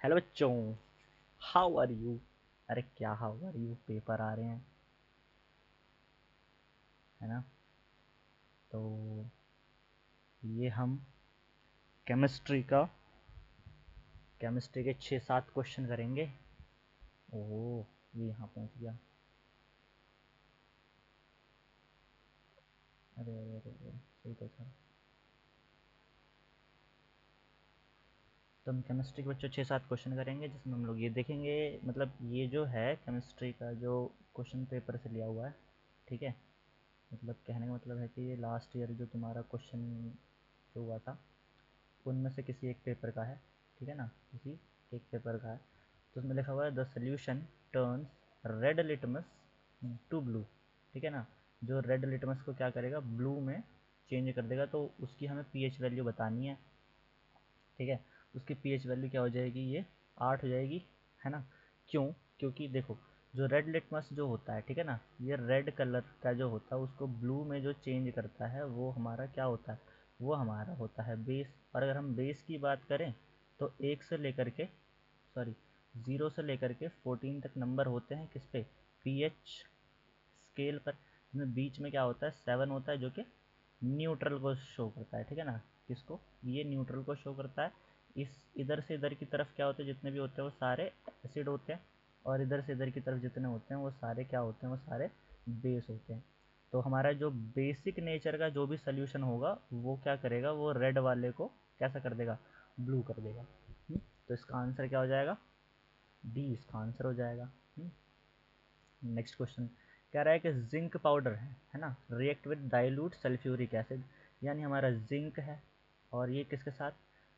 Hello बच्चों, how are you. अरे क्या हाउ आर यू, पेपर आ रहे हैं, है ना। तो ये हम केमिस्ट्री के 6-7 क्वेश्चन करेंगे। ओह, ये यहाँ पहुँच गया। अरे अरे अरे अरे, सही तो था। तो हम केमिस्ट्री के बच्चों 6-7 क्वेश्चन करेंगे, जिसमें हम लोग ये देखेंगे, मतलब ये जो है केमिस्ट्री का जो क्वेश्चन पेपर से लिया हुआ है, ठीक है। मतलब कहने का मतलब है कि ये लास्ट ईयर जो तुम्हारा क्वेश्चन जो हुआ था, उनमें से किसी एक पेपर का है, ठीक है ना। किसी एक पेपर का है। तो उसमें लिखा हुआ है the solution turns red litmus to blue, ठीक है ना। जो रेड लिटमस को क्या करेगा, ब्लू में चेंज कर देगा। तो उसकी हमें पीएच वैल्यू बतानी है, ठीक है। उसकी पीएच वैल्यू क्या हो जाएगी, ये 8 हो जाएगी, है ना। क्यों? क्योंकि देखो, जो रेड लिटमस जो होता है, ठीक है ना, ये रेड कलर का जो होता है उसको ब्लू में जो चेंज करता है वो हमारा क्या होता है, वो हमारा होता है बेस। और अगर हम बेस की बात करें तो एक से लेकर के, सॉरी, 0 से लेकर के 14 तक नंबर होते हैं किस पे, पीएच स्केल पर। इसमें बीच में क्या होता है, 7 होता है, जो कि न्यूट्रल को शो करता है, ठीक है ना। किसको, ये न्यूट्रल को शो करता है। इस इधर से इधर की तरफ क्या होते हैं, जितने भी होते हैं वो सारे एसिड होते हैं, और इधर से इधर की तरफ जितने होते हैं वो सारे क्या होते हैं, वो सारे बेस होते हैं। तो हमारा जो बेसिक नेचर का जो भी सोल्यूशन होगा वो क्या करेगा, वो रेड वाले को कैसा कर देगा, ब्लू कर देगा। तो इसका आंसर क्या हो जाएगा, डी इसका आंसर हो जाएगा। नेक्स्ट क्वेश्चन कह रहा है कि जिंक पाउडर है ना, react with dilute sulphuric acid, यानी हमारा जिंक है और ये किसके साथ,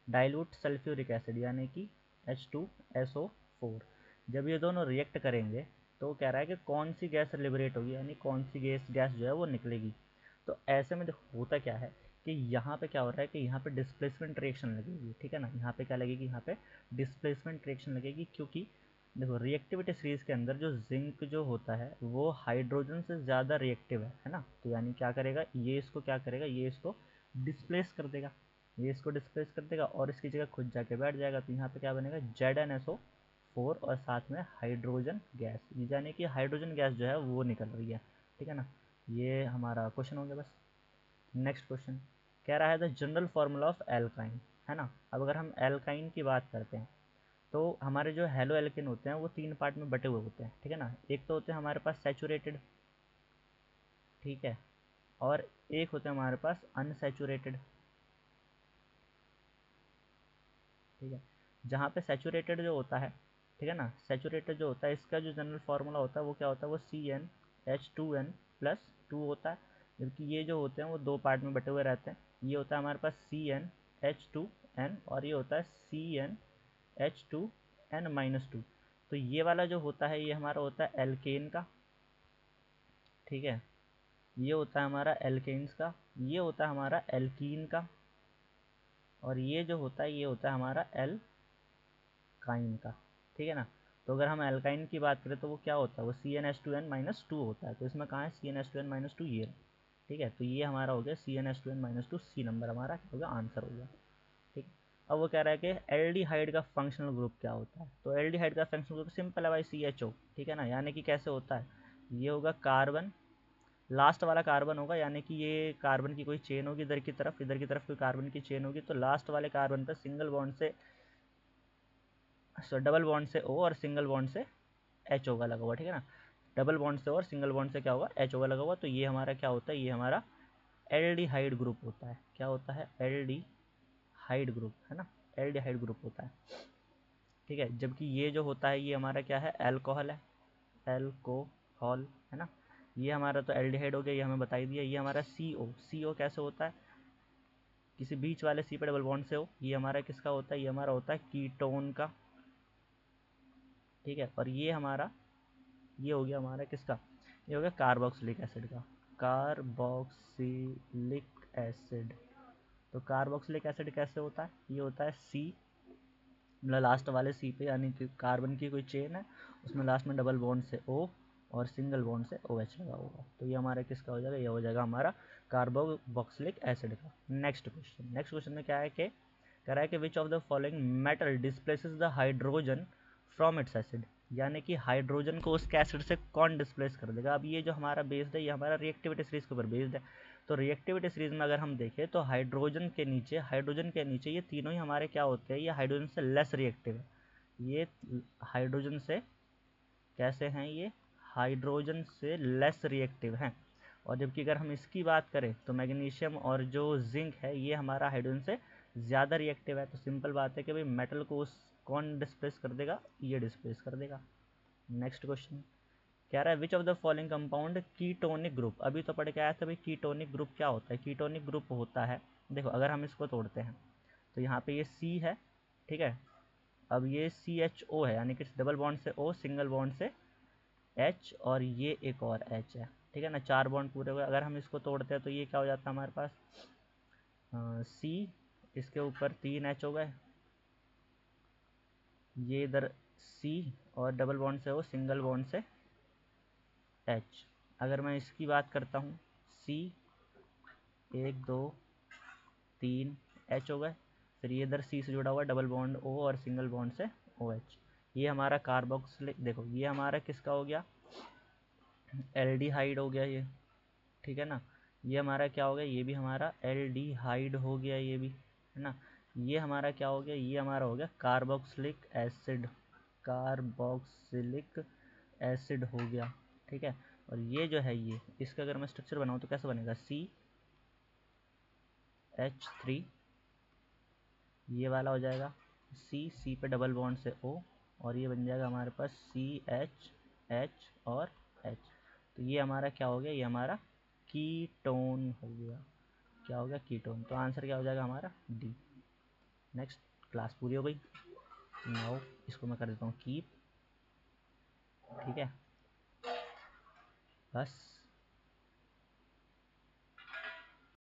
डाइल्यूट सल्फ्यूरिक एसिड यानी कि H2SO4। जब ये दोनों रिएक्ट करेंगे तो कह रहा है कि कौन सी गैस लिबरेट होगी, यानी कौन सी गैस गैस जो है वो निकलेगी। तो ऐसे में देखो होता क्या है कि यहाँ पे क्या हो रहा है कि यहाँ पे डिस्प्लेसमेंट रिएक्शन लगेगी, ठीक है ना। यहाँ पे क्या लगेगी, यहाँ पे डिस्प्लेसमेंट रिएक्शन लगेगी, क्योंकि देखो रिएक्टिविटी सीरीज के अंदर जो जिंक जो होता है वो हाइड्रोजन से ज़्यादा रिएक्टिव है ना। तो यानी क्या करेगा, ये इसको क्या करेगा, ये इसको डिस्प्लेस कर देगा, ये इसको डिस्प्लेस कर देगा और इसकी जगह खुद जाके बैठ जाएगा। तो यहाँ पे क्या बनेगा, ZnSO4 और साथ में हाइड्रोजन गैस, यानी कि हाइड्रोजन गैस जो है वो निकल रही है, ठीक है ना। ये हमारा क्वेश्चन हो गया बस। नेक्स्ट क्वेश्चन कह रहा है the general formula of alkyne, है ना। अब अगर हम एल्काइन की बात करते हैं तो हमारे जो हेलो एल्केन होते हैं वो 3 पार्ट में बटे हुए होते हैं, ठीक है ना। एक तो होते हैं हमारे पास सैचुरेटेड, ठीक है, और एक होते हैं हमारे पास अनसैचुरेटेड, ठीक है। जहाँ पे सैचुरेटेड जो होता है, ठीक है ना, सैचुरेटेड जो होता है इसका जो जनरल फार्मूला होता है वो क्या होता है, वो CnH2n+2 होता है। जबकि ये जो होते हैं वो 2 पार्ट में बटे हुए रहते हैं। ये होता है हमारे पास CnH2n और ये होता है CnH2n-2। तो ये वाला जो होता है ये हमारा होता है एल्केन का, ठीक है। ये होता है हमारा एल्केन्स का, ये होता है हमारा एल्कीन का, और ये जो होता है ये होता है हमारा एल्काइन का, ठीक है ना। तो अगर हम एल्काइन की बात करें तो वो क्या होता है, वो CnH2n-2 होता है। तो इसमें कहाँ है CnH2n-2, ये, ठीक है। तो ये हमारा हो गया CnH2n-2, सी नंबर हमारा क्या हो गया, आंसर हो गया, ठीक है। अब वो कह रहा है कि एल्डिहाइड का फंक्शनल ग्रुप क्या होता है। तो एल्डिहाइड का फंक्शनल ग्रुप सिंपल है भाई, CHO, ठीक है ना। यानी कि कैसे होता है, ये होगा कार्बन, लास्ट वाला कार्बन होगा, यानी कि ये कार्बन की कोई चेन होगी, इधर की तरफ कोई कार्बन की चेन होगी, तो लास्ट वाले कार्बन पर सिंगल बॉन्ड से, डबल बॉन्ड से O और सिंगल बॉन्ड से H होगा लगा हुआ, ठीक है ना। डबल बॉन्ड से और सिंगल बॉन्ड से क्या होगा, H होगा लगा हुआ। तो ये हमारा क्या होता है, ये हमारा एल्डिहाइड ग्रुप होता है। क्या होता है, एल्डिहाइड ग्रुप, है ना, एल्डिहाइड ग्रुप होता है, ठीक है। जबकि ये जो होता है ये हमारा क्या है, एल्कोहल है, एल्कोहल, है ना। ये हमारा तो एल्डिहाइड हो गया, ये हमें बताई दिया। ये हमारा CO कैसे होता है, किसी बीच वाले सी पे डबल बॉन्ड से हो। ये हमारा किसका होता है, ये हमारा होता है कीटोन का, ठीक है। और ये हमारा, ये हो गया हमारा किसका, ये हो गया कार्बोक्सिलिक एसिड का, कार्बोक्सिलिक एसिड। तो कार्बोक्सिलिक एसिड कैसे होता है, ये होता है C, मतलब लास्ट वाले सी पे, यानी कि कार्बन की कोई चेन है उसमें लास्ट में डबल बॉन्ड से O और सिंगल बॉन्ड से OH लगा होगा। तो ये हमारा किसका हो जाएगा, ये हो जाएगा हमारा कार्बोक्सिलिक एसिड का। नेक्स्ट क्वेश्चन में क्या है कि कह रहा है कि which of the following metal displaces the hydrogen from its acid, यानी कि हाइड्रोजन को उसके एसिड से कौन डिस्प्लेस कर देगा। अब ये जो हमारा बेस्ड है ये हमारा रिएक्टिविटी सीरीज के ऊपर बेस्ड है। तो रिएक्टिविटी सीरीज में अगर हम देखें तो हाइड्रोजन के नीचे ये तीनों ही हमारे क्या होते हैं, ये हाइड्रोजन से लेस रिएक्टिव है। ये हाइड्रोजन से कैसे हैं, ये हाइड्रोजन से लेस रिएक्टिव हैं। और जबकि अगर हम इसकी बात करें तो मैग्नीशियम और जो जिंक है ये हमारा हाइड्रोजन से ज़्यादा रिएक्टिव है। तो सिंपल बात है कि भाई मेटल को उस कौन डिस्प्लेस कर देगा, ये डिस्प्लेस कर देगा। नेक्स्ट क्वेश्चन कह रहा है which of the following compound ketonic group. अभी तो पढ़ के आया था भाई कीटोनिक ग्रुप क्या होता है। कीटोनिक ग्रुप होता है, देखो अगर हम इसको तोड़ते हैं तो यहाँ पे ये C है, ठीक है। अब ये CHO है, यानी कि डबल बॉन्ड से O, सिंगल बॉन्ड से H, और ये एक और H है, ठीक है ना। 4 बॉन्ड पूरे हुए। अगर हम इसको तोड़ते हैं तो ये क्या हो जाता है हमारे पास, C, इसके ऊपर 3 H हो गए, ये इधर C और डबल बॉन्ड से O, सिंगल बॉन्ड से H। अगर मैं इसकी बात करता हूँ C, 1 2 3 H हो गए, फिर ये इधर C से जुड़ा हुआ डबल बॉन्ड O और सिंगल बॉन्ड से OH। ये हमारा कार्बोक्सिलिक, देखो ये हमारा किसका हो गया, एल्डिहाइड हो गया ये, ठीक है ना। ये हमारा क्या हो गया, ये भी हमारा एल्डिहाइड हो गया, ये भी है ना। ये हमारा क्या हो गया, ये हमारा हो गया कार्बोक्सिलिक एसिड, कार्बोक्सिलिक एसिड हो गया, ठीक है। और ये जो है ये इसका अगर मैं स्ट्रक्चर बनाऊँ तो कैसे बनेगा, CH3, ये वाला हो जाएगा C पे डबल बॉन्ड से O, और ये बन जाएगा हमारे पास CH और H। तो ये हमारा क्या हो गया, ये हमारा कीटोन हो गया। क्या हो गया, कीटोन। तो आंसर क्या हो जाएगा हमारा D। नेक्स्ट, क्लास पूरी हो गई। नाउ इसको मैं कर देता हूँ कीप, ठीक है, बस।